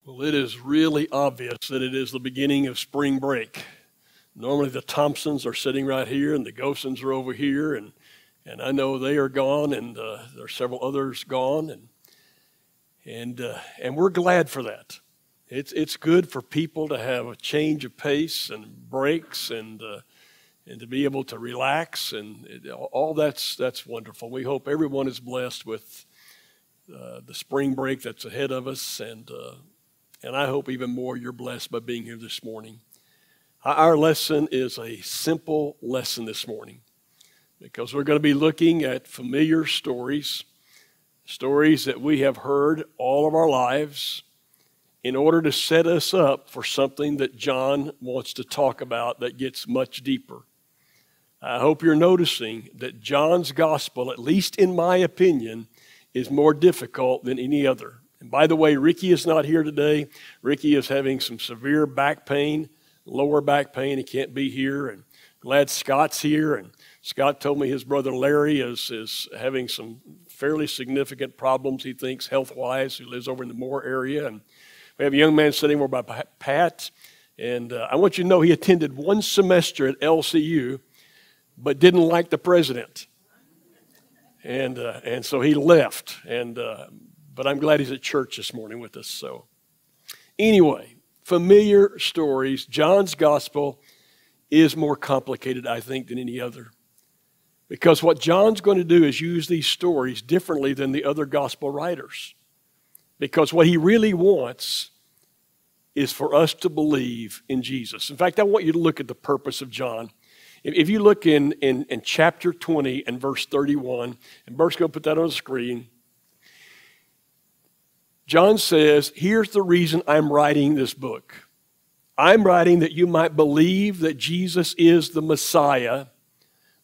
Well, it is really obvious that it is the beginning of spring break. Normally the Thompsons are sitting right here and the Gosens are over here, and I know they are gone, and there are several others gone, and we're glad for that. It's good for people to have a change of pace and breaks and to be able to relax, and all that's wonderful. We hope everyone is blessed with the spring break that's ahead of us, and I hope even more you're blessed by being here this morning. Our lesson is a simple lesson this morning because we're going to be looking at familiar stories that we have heard all of our lives in order to set us up for something that John wants to talk about that gets much deeper. I hope you're noticing that John's gospel, at least in my opinion, is more difficult than any other. And by the way, Ricky is not here today. Ricky is having some severe back pain, lower back pain. He can't be here. And glad Scott's here. And Scott told me his brother Larry is having some fairly significant problems, he thinks, health-wise. He lives over in the Moore area. And we have a young man sitting over by Pat. And I want you to know he attended one semester at LCU, but didn't like the president. And so he left. But I'm glad he's at church this morning with us. So anyway, familiar stories. John's gospel is more complicated, I think, than any other. Because what John's going to do is use these stories differently than the other gospel writers. Because what he really wants is for us to believe in Jesus. In fact, I want you to look at the purpose of John. If you look in chapter 20 and verse 31, and Bert's going to put that on the screen, John says, here's the reason I'm writing this book. I'm writing that you might believe that Jesus is the Messiah,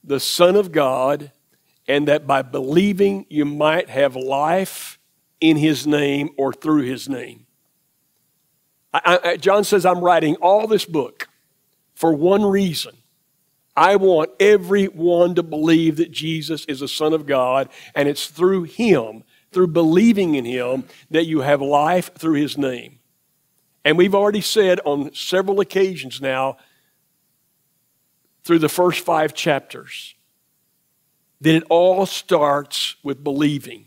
the Son of God, and that by believing you might have life in His name or through His name. John says, I'm writing all this book for one reason. I want everyone to believe that Jesus is the Son of God, and it's through Him, through believing in Him, that you have life through His name. And we've already said on several occasions now, through the first 5 chapters, that it all starts with believing.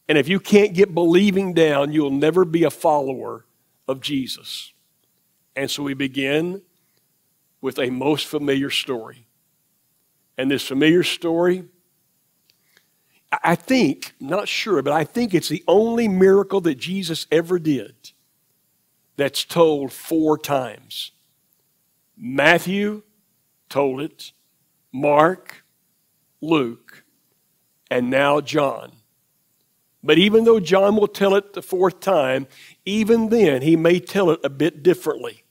And if you can't get believing down, you'll never be a follower of Jesus. And so we begin with a most familiar story. And this familiar story, I think, not sure, but I think it's the only miracle that Jesus ever did that's told 4 times. Matthew told it, Mark, Luke, and now John. But even though John will tell it the 4th time, even then he may tell it a bit differently.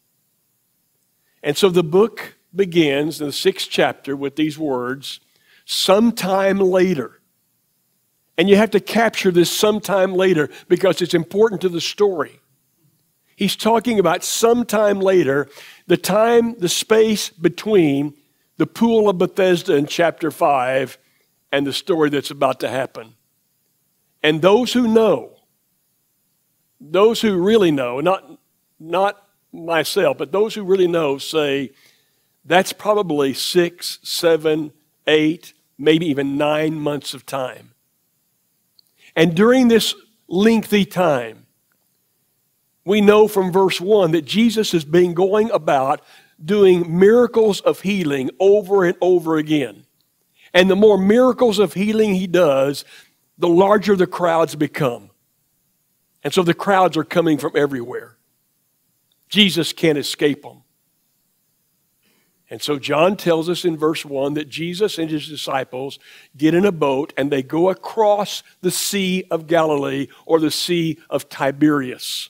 And so the book begins in the 6th chapter with these words, sometime later. And you have to capture this sometime later because it's important to the story. He's talking about sometime later, the space between the pool of Bethesda in chapter 5 and the story that's about to happen. And those who know, those who really know, not myself, but those who really know say that's probably 6, 7, 8, maybe even 9 months of time. And during this lengthy time, we know from verse 1 that Jesus has been going about doing miracles of healing over and over again. And the more miracles of healing he does, the larger the crowds become. And so the crowds are coming from everywhere. Jesus can't escape them. And so John tells us in verse 1 that Jesus and his disciples get in a boat and they go across the Sea of Galilee or the Sea of Tiberias.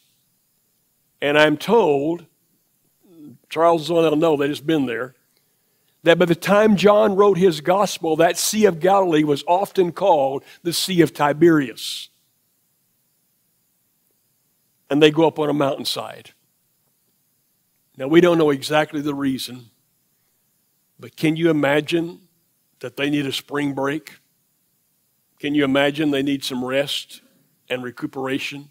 And I'm told, Charles and I know, they've just been there, that by the time John wrote his gospel, that Sea of Galilee was often called the Sea of Tiberias. And they go up on a mountainside. Now, we don't know exactly the reason, but can you imagine that they need a spring break? Can you imagine they need some rest and recuperation?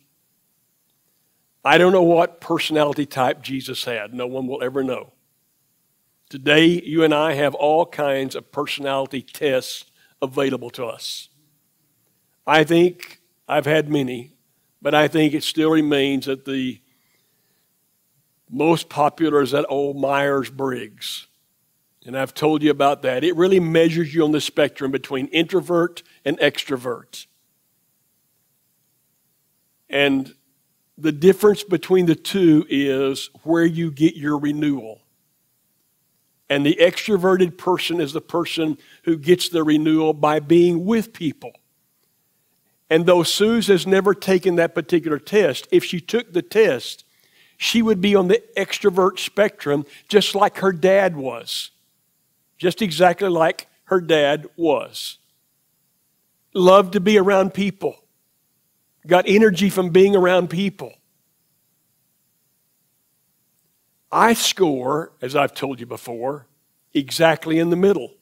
I don't know what personality type Jesus had. No one will ever know. Today, you and I have all kinds of personality tests available to us. I think I've had many, but I think it still remains that the most popular is that old Myers-Briggs. And I've told you about that. It really measures you on the spectrum between introvert and extrovert. And the difference between the two is where you get your renewal. And the extroverted person is the person who gets the renewal by being with people. And though Suze has never taken that particular test, if she took the test, she would be on the extrovert spectrum just like her dad was. Just exactly like her dad was. Loved to be around people. Got energy from being around people. I score, as I've told you before, exactly in the middle.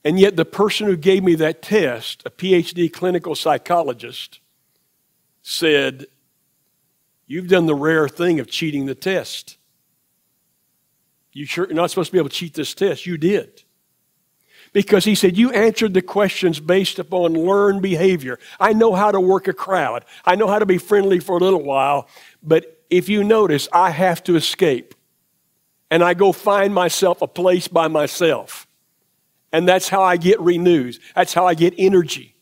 And yet the person who gave me that test, a PhD clinical psychologist, said, "You've done the rare thing of cheating the test. You're not supposed to be able to cheat this test." You did. Because he said, you answered the questions based upon learned behavior. I know how to work a crowd. I know how to be friendly for a little while. But if you notice, I have to escape. And I go find myself a place by myself. And that's how I get renewed. That's how I get energy.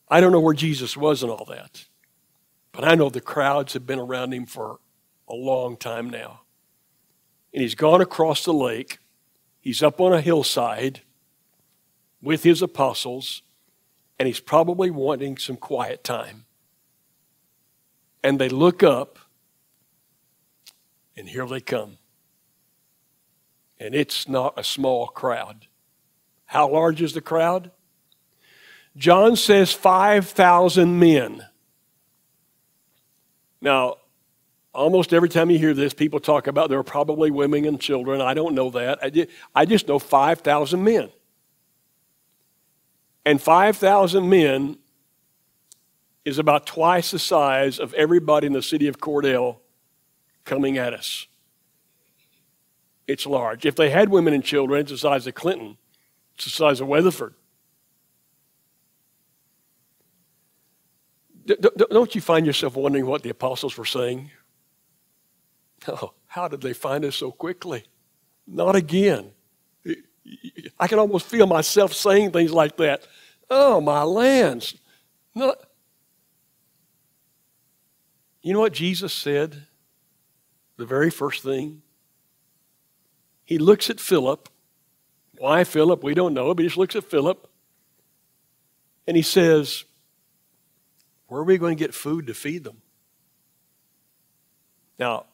I don't know where Jesus was in all that. But I know the crowds have been around him for a long time now. And he's gone across the lake. He's up on a hillside with his apostles. And he's probably wanting some quiet time. And they look up. And here they come. And it's not a small crowd. How large is the crowd? John says 5,000 men. Now, almost every time you hear this, people talk about there are probably women and children. I don't know that. I just know 5,000 men. And 5,000 men is about twice the size of everybody in the city of Cordell coming at us. It's large. If they had women and children, it's the size of Clinton. It's the size of Weatherford. Don't you find yourself wondering what the apostles were saying? Oh, how did they find us so quickly? Not again. I can almost feel myself saying things like that. Oh, my lands. No. You know what Jesus said? The very first thing. He looks at Philip. Why Philip? We don't know, but he just looks at Philip. And he says, where are we going to get food to feed them? Now,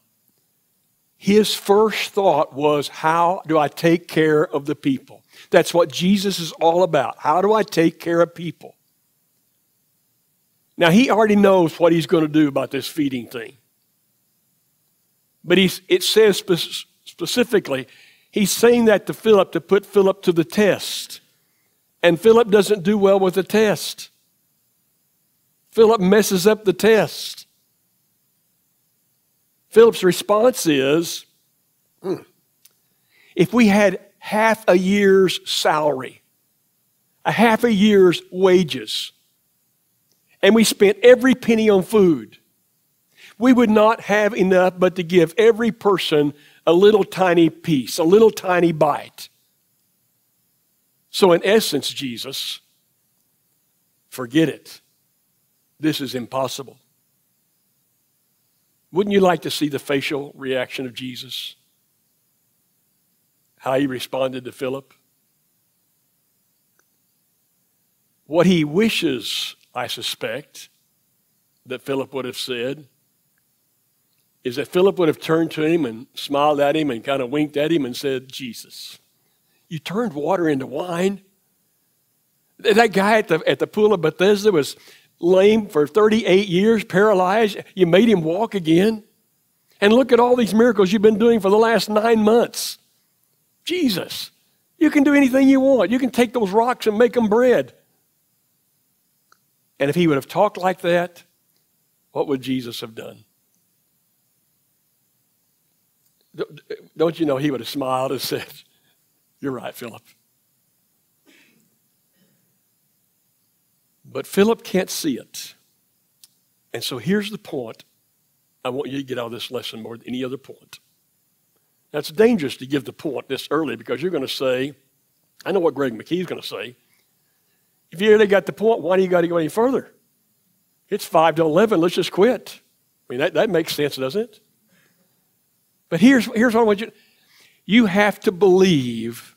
his first thought was, how do I take care of the people? That's what Jesus is all about. How do I take care of people? Now, he already knows what he's going to do about this feeding thing. But it says specifically, he's saying that to Philip to put Philip to the test. And Philip doesn't do well with the test. Philip messes up the test. Philip's response is, if we had half a year's salary, a half a year's wages, and we spent every penny on food, we would not have enough but to give every person a little tiny piece, a little tiny bite. So in essence, Jesus, forget it. This is impossible. Wouldn't you like to see the facial reaction of Jesus? How he responded to Philip? What he wishes, I suspect, that Philip would have said is that Philip would have turned to him and smiled at him and kind of winked at him and said, Jesus, you turned water into wine? That guy at the pool of Bethesda was lame for 38 years, paralyzed. You made him walk again. And look at all these miracles you've been doing for the last 9 months. Jesus, you can do anything you want. You can take those rocks and make them bread. And if he would have talked like that, what would Jesus have done? Don't you know he would have smiled and said, "You're right, Philip." But Philip can't see it. And so here's the point I want you to get out of this lesson more than any other point. Now, it's dangerous to give the point this early because you're going to say, I know what Greg McKee's going to say. If you already got the point, why do you got to go any further? It's 5 to 11. Let's just quit. I mean, that makes sense, doesn't it? But here's what I want you to do. You have to believe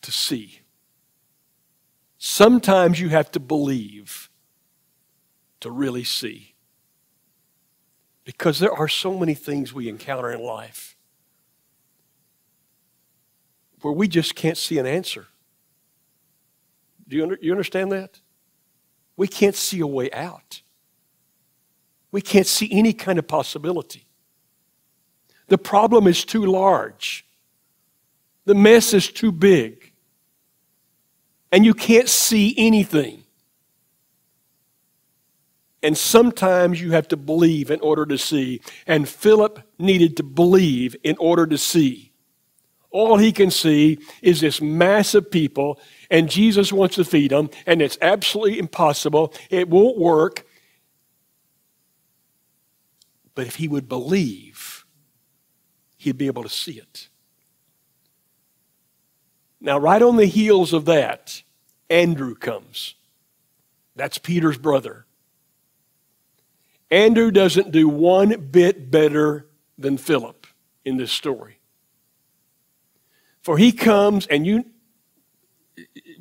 to see. Sometimes you have to believe to really see. Because there are so many things we encounter in life where we just can't see an answer. Do you understand that? We can't see a way out. We can't see any kind of possibility. The problem is too large. The mess is too big. And you can't see anything. And sometimes you have to believe in order to see. And Philip needed to believe in order to see. All he can see is this mass of people, and Jesus wants to feed them, and it's absolutely impossible. It won't work. But if he would believe, he'd be able to see it. Now, right on the heels of that, Andrew comes. That's Peter's brother. Andrew doesn't do one bit better than Philip in this story. For he comes, and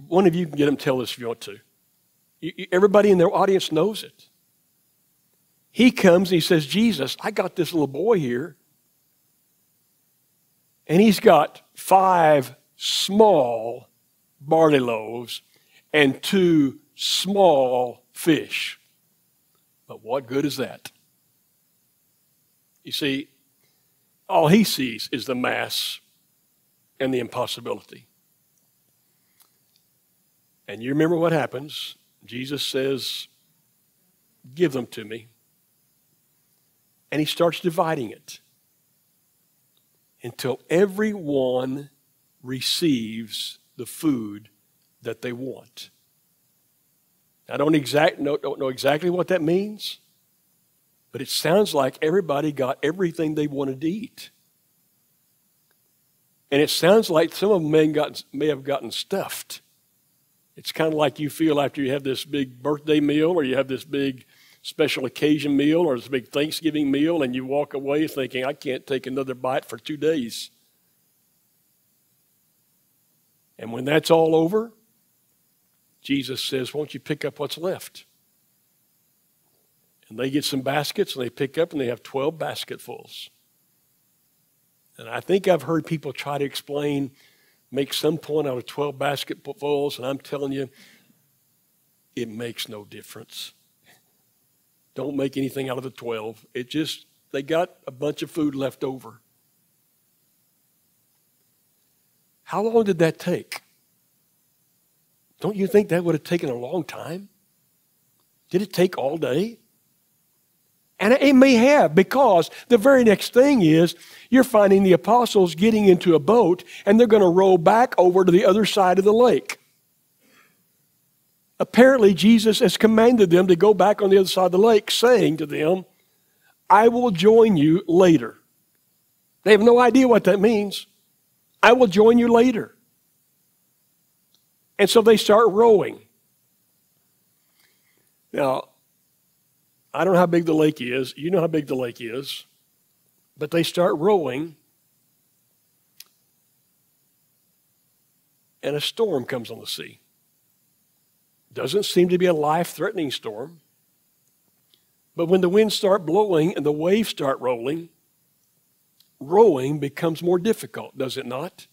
one of you can get him to tell this if you want to. Everybody in their audience knows it. He comes and he says, "Jesus, I got this little boy here, and he's got 5 small barley loaves and 2 small fish. But what good is that?" You see, all he sees is the mass and the impossibility. And you remember what happens. Jesus says, "Give them to me." And he starts dividing it until everyone receives the food that they want. I don't know exactly what that means, but it sounds like everybody got everything they wanted to eat. And it sounds like some of them may have gotten stuffed. It's kind of like you feel after you have this big birthday meal, or you have this big special occasion meal, or this big Thanksgiving meal, and you walk away thinking, "I can't take another bite for 2 days." And when that's all over, Jesus says, "Won't you pick up what's left?" And they get some baskets, and they pick up, and they have 12 basketfuls. And I think I've heard people try to explain, make some point out of 12 basketfuls, and I'm telling you, it makes no difference. Don't make anything out of the 12. They got a bunch of food left over. How long did that take? Don't you think that would have taken a long time? Did it take all day? And it may have, because the very next thing is you're finding the apostles getting into a boat, and they're going to row back over to the other side of the lake. Apparently, Jesus has commanded them to go back on the other side of the lake, saying to them, "I will join you later." They have no idea what that means. "I will join you later." And so they start rowing. Now, I don't know how big the lake is. You know how big the lake is. But they start rowing, and a storm comes on the sea. Doesn't seem to be a life-threatening storm. But when the winds start blowing and the waves start rolling, rowing becomes more difficult, does it not?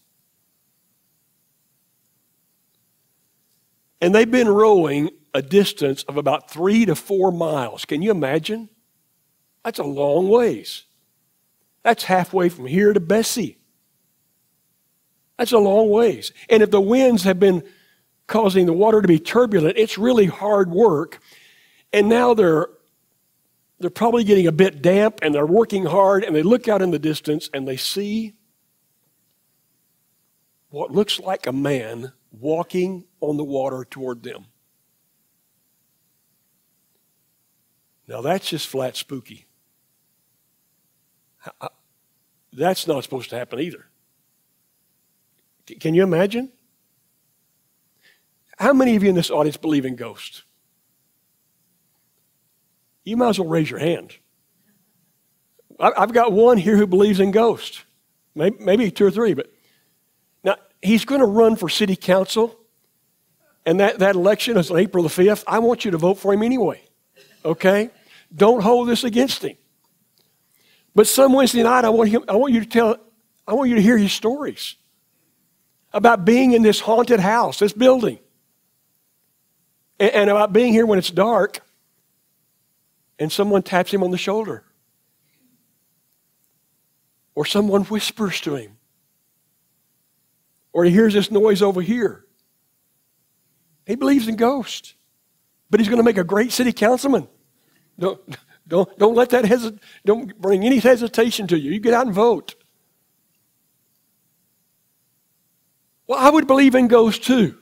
And they've been rowing a distance of about 3 to 4 miles. Can you imagine? That's a long ways. That's halfway from here to Bessie. That's a long ways. And if the winds have been causing the water to be turbulent. It's really hard work. And now they're probably getting a bit damp, and they're working hard, and they look out in the distance, and they see what looks like a man walking on the water toward them. Now, that's just flat spooky. That's not supposed to happen either. Can you imagine? How many of you in this audience believe in ghosts? You might as well raise your hand. I've got one here who believes in ghosts. Maybe two or three, but now he's going to run for city council, and that election is on April the 5th. I want you to vote for him anyway, okay? Don't hold this against him. But some Wednesday night, I want you to hear his stories about being in this haunted house, this building, and about being here when it's dark, and someone taps him on the shoulder, or someone whispers to him, or he hears this noise over here. He believes in ghosts, but he's going to make a great city councilman. Don't let that don't bring any hesitation to you. You get out and vote. Well, I would believe in ghosts too.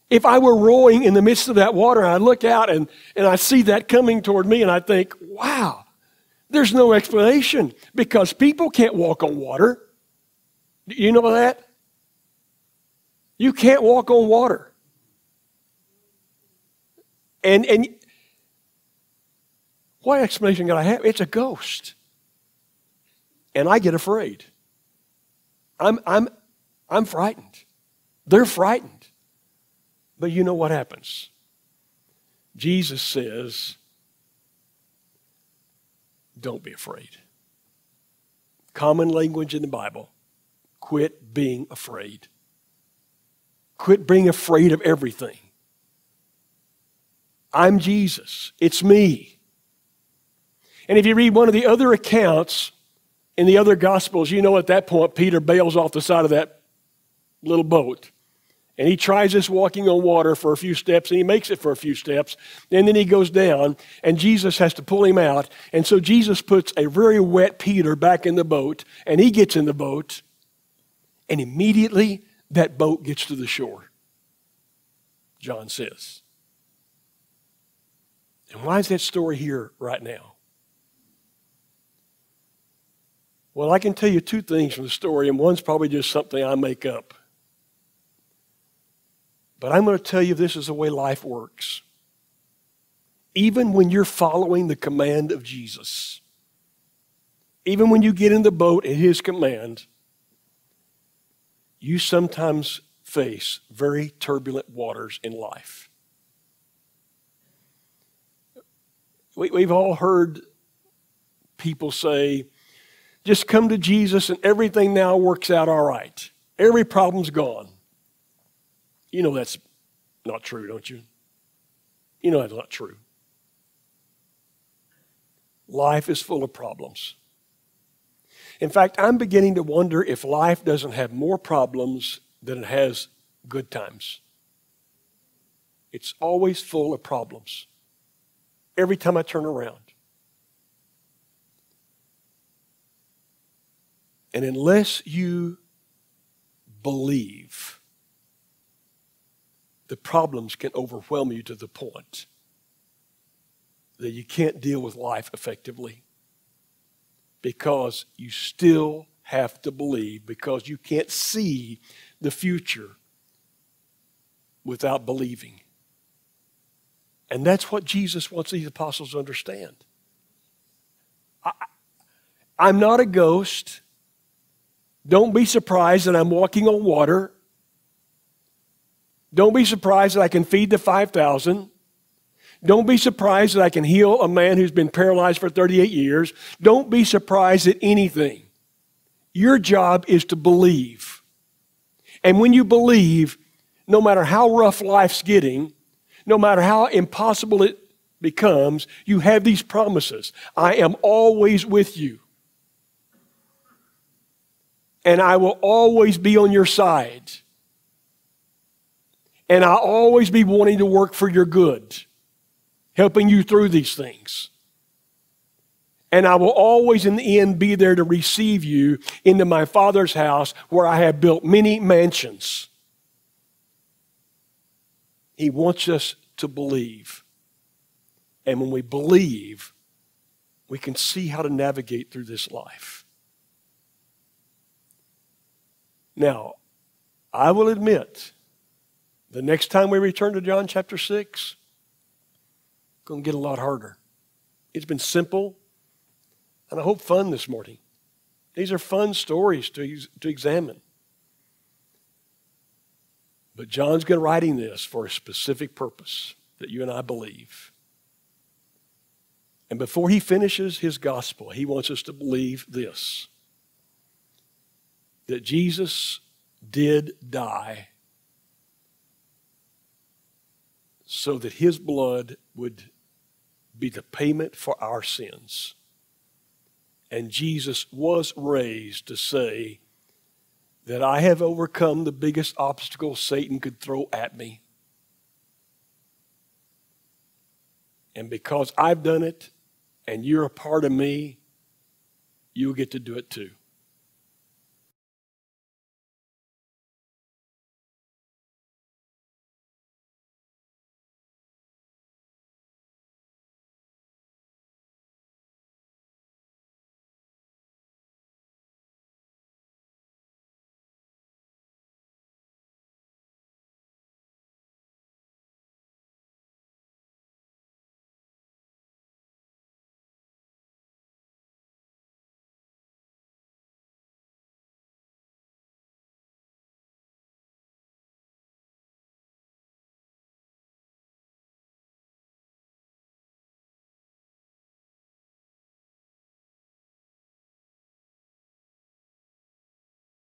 If I were rowing in the midst of that water, and I look out and I see that coming toward me, and I think, wow, there's no explanation, because people can't walk on water. You know that? You can't walk on water. And what explanation can I have? It's a ghost. And I get afraid. I'm frightened. They're frightened. But you know what happens? Jesus says, don't be afraid. Common language in the Bible. Quit being afraid. Quit being afraid of everything. I'm Jesus. It's me. And if you read one of the other accounts in the other Gospels, you know at that point Peter bails off the side of that little boat. And he tries this walking on water for a few steps, and he makes it for a few steps. And then he goes down, and Jesus has to pull him out. And so Jesus puts a very wet Peter back in the boat, and he gets in the boat, and immediately that boat gets to the shore, John says. And why is that story here right now? Well, I can tell you two things from the story, and one's probably just something I make up. But I'm going to tell you this is the way life works. Even when you're following the command of Jesus, even when you get in the boat at his command, you sometimes face very turbulent waters in life. We've all heard people say, just come to Jesus and everything now works out all right. Every problem's gone. You know that's not true, don't you? You know that's not true. Life is full of problems. In fact, I'm beginning to wonder if life doesn't have more problems than it has good times. It's always full of problems. Every time I turn around. And unless you believe, the problems can overwhelm you to the point that you can't deal with life effectively, because you still have to believe, because you can't see the future without believing. And that's what Jesus wants these apostles to understand. I'm not a ghost. Don't be surprised that I'm walking on water. Don't be surprised that I can feed the 5,000. Don't be surprised that I can heal a man who's been paralyzed for 38 years. Don't be surprised at anything. Your job is to believe. And when you believe, no matter how rough life's getting, no matter how impossible it becomes, you have these promises. I am always with you. And I will always be on your side. And I'll always be wanting to work for your good, helping you through these things. And I will always in the end be there to receive you into my Father's house where I have built many mansions. He wants us to believe. And when we believe, we can see how to navigate through this life. Now, I will admit, the next time we return to John chapter 6, it's going to get a lot harder. It's been simple, and I hope fun this morning. These are fun stories to examine. But John's writing this for a specific purpose that you and I believe. And before he finishes his gospel, he wants us to believe this, that Jesus did die so that his blood would be the payment for our sins. And Jesus was raised to say that I have overcome the biggest obstacle Satan could throw at me. And because I've done it and you're a part of me, you'll get to do it too.